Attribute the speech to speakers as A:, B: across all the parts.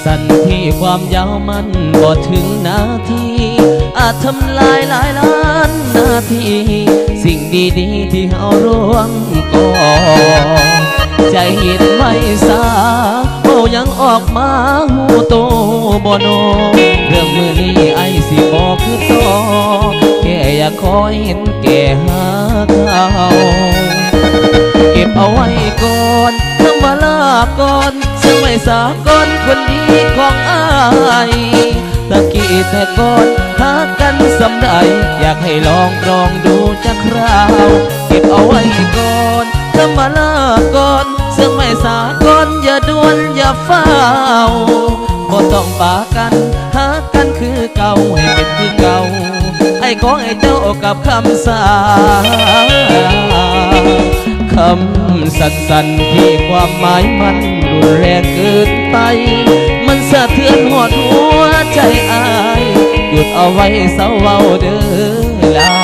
A: สั้นที่ความยาวมันบ่ถึงนาทีอาจทำลายหลายล้านนาทีสิ่งดีๆที่เฮาร่วมก่อใจเห็นไม่สาโอ้ยังออกมาหูโตบ่โนเรื่องมือนี้ไอ้สิบอกคือต่อแค่อยากคอยเห็นแก่หาเขาเก็บเอาไว้ก่อนทำมาลาก่อนซึ่งไม่สากลคนดีของอ้ายตะกี้แต่ก่อนหากันสำใดอยากให้ลองดูจะคราวเก็บเอาไว้ก่อนทำมาลาก่อนซึ่งไม่สากลอย่าด่วนอย่าเฝ้าบ่ต้องปากันหากันคือเก่าให้เป็นคือเก่าไอ้ขอให้เจ้ากับคำสาคำสั้นๆที่ความหมายมันรุนแรงเกินไปมันสะเทือนหดหัวใจอายหยุดเอาไว้เศร้าเว้าเด้อลา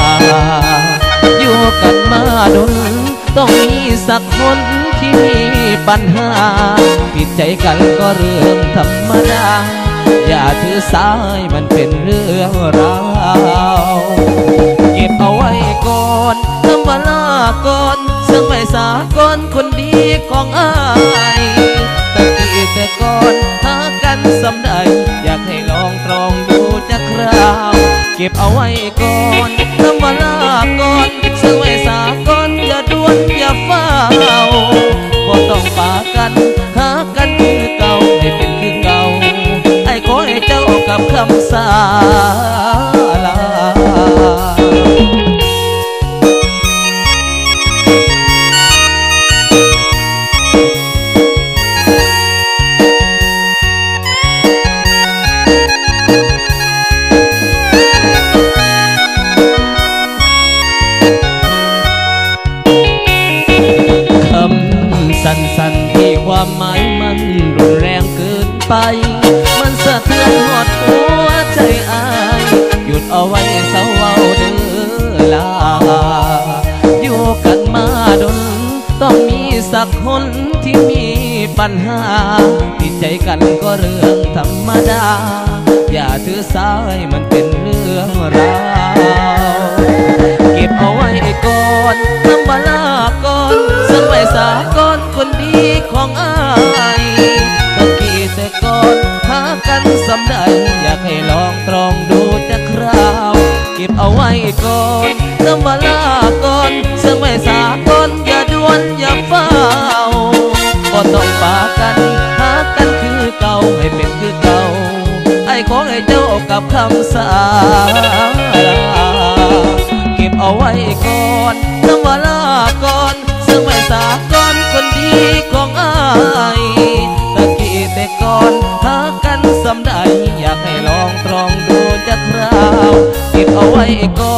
A: อยู่กันมาดนต้องมีสักคนที่มีปัญหาผิดใจกันก็เรื่องธรรมดาอย่าถือสายมันเป็นเรื่องราวเก็บเอาไว้ก่อนทำมาลาก่อนซึ่งไม่สากลคนดีของอ้ายตะกี้แต่ก่อนหากันสำใดอยากให้ลองตรองดูจะคราวเก็บเอาไว้ก่อนทำมาลาก่อนซึ่งไม่สากลอย่าด่วนอย่าเฝ้าบ่ต้องปากันหากันคือเก่าให้เป็นคือเก่าไอ้ขอให้เจ้ากับคำสาลาสั้นๆที่ความหมายมันรุนแรงเกินไปมันสะเทือนหดหัวใจอายหยุดเอาไว้เศร้าเว้าเด้อลาอยู่กันมาดนต้องมีสักคนที่มีปัญหาผิดใจกันก็เรื่องธรรมดาอย่าถือสายมันเป็นเรื่องราวเก็บเอาไว้ก่อนทำมาลาก่อนซึ่งไม่สากลคนดีของอ้ายตะกี้แต่ก่อนหากันสำใดอยากให้ลองตรองดูจะคราวเก็บเอาไว้ก่อนทำมาลาก่อนซึ่งไม่สากลอย่าด่วนอย่าเฝ้าก็ต้องปากันหากันคือเก่าให้เป็นคือเก่าไอ้ขอให้เจ้ากับคำสาเก็บเอาไว้ก่อนทำมาลาก่อนซึ่งไม่สากลคนดีของอ้ายตะกี้แต่ก่อนหากันสำใดอยากให้ลองตรองดูจะคราวเก็บเอาไว้ก่